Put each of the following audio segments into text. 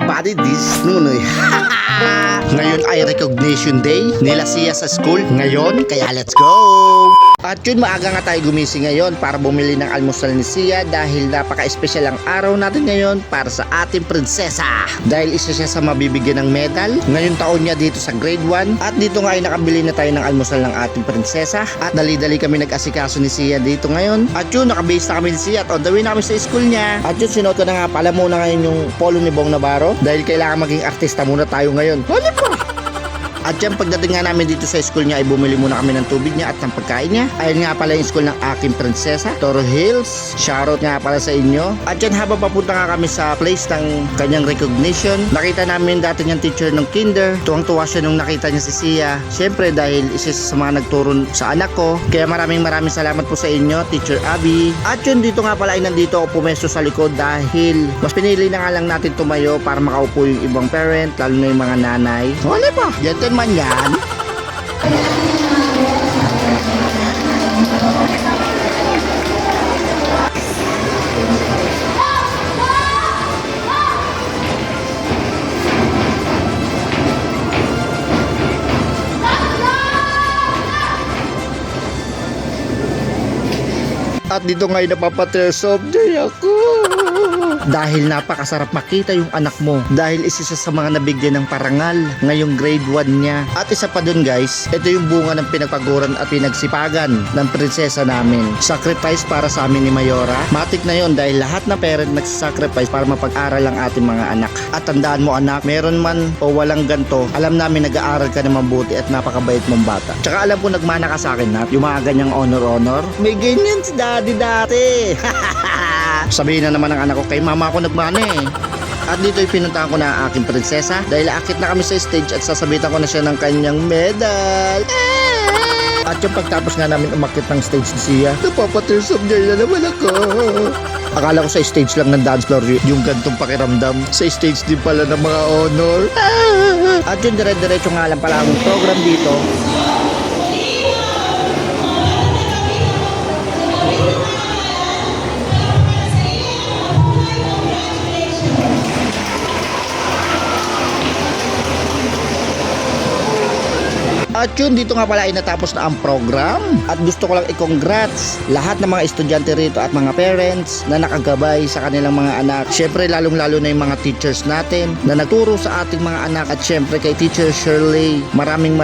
kabady, this is Nunoy. Ngayon ay recognition day nila siya sa school ngayon, kaya let's go! At yun, maaga nga tayo gumising ngayon para bumili ng almusal ni Sia dahil napaka-espesyal ang araw natin ngayon para sa ating prinsesa. Dahil isa siya sa mabibigyan ng medal ngayong taon niya dito sa grade 1. At dito nga ay nakabili na tayo ng almusal ng ating prinsesa. At dali-dali kami nag-asikaso ni Sia dito ngayon. At yun, nakabase na kami ni Sia at on the way na kami sa school niya. At yun, sinuot ko na nga pala muna ngayon yung polo ni Bong Navarro dahil kailangan maging artista muna tayo ngayon. Hali pa! At yan, pagdating nga namin dito sa school niya ay bumili muna kami ng tubig niya at ng pagkain niya. Ayun nga pala yung school ng aking prinsesa, Toro Hills. Shoutout nga pala sa inyo. At yan, habang papunta nga kami sa place ng kanyang recognition, nakita namin dati niyang teacher ng kinder. Tuwang-tuwa siya nung nakita niya si Sia. Siyempre dahil isa sa mga nagturo sa anak ko. Kaya maraming salamat po sa inyo, Teacher Abby. At yun, dito nga pala ay nandito ako pumesto sa likod dahil mas pinili na nga lang natin tumayo para makaupo yung ibang parent, lalo na yung mga nanay. Wala pa, gentleman yan. At dito ngayon napapatears of joy ako. Dahil napakasarap makita yung anak mo. Dahil isa siya sa mga nabigyan ng parangal ngayong grade 1 niya. At isa pa dun guys, ito yung bunga ng pinagpaguran at pinagsipagan ng prinsesa namin. Sacrifice para sa amin ni Mayora. Matik na yon dahil lahat na parent nagsasacrifice para mapag-aral ang ating mga anak. At tandaan mo anak, meron man o walang ganto, alam namin nag-aaral ka na mabuti at napakabait mong bata. Tsaka alam ko nagmana ka sa akin na yung mga ganyang honor. May ganyan si daddy dati. Sabihin na naman ng anak ko, kay mama ako nagmana eh. At dito'y pinuntahan ko na ang aking prinsesa dahil aakit na kami sa stage at sasabitan ko na siya ng kanyang medal. At yung pagtapos nga namin umakit ng stage ni Sia, napapatears of joy na naman ako. Akala ko sa stage lang ng dance floor yung gantong pakiramdam. Sa stage din pala ng mga honor. At yung dire-diretso nga lang pala ang program dito. At yun, dito nga pala ay natapos na ang program. At gusto ko lang i-congrats lahat ng mga estudyante rito at mga parents na nakagabay sa kanilang mga anak. Syempre lalong-lalo na yung mga teachers natin na nagturo sa ating mga anak. At syempre kay Teacher Shirley, maraming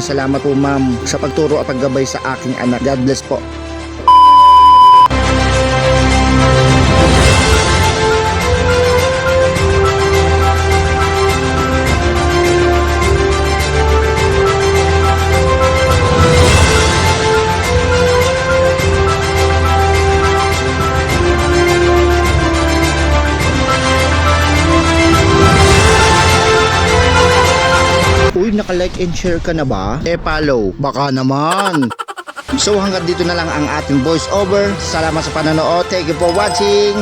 salamat po ma'am sa pagturo at paggabay sa aking anak. God bless po. Uy, naka-like and share ka na ba? Follow. Baka naman. So hanggang dito na lang ang ating voice over. Salamat sa panonood. Thank you for watching.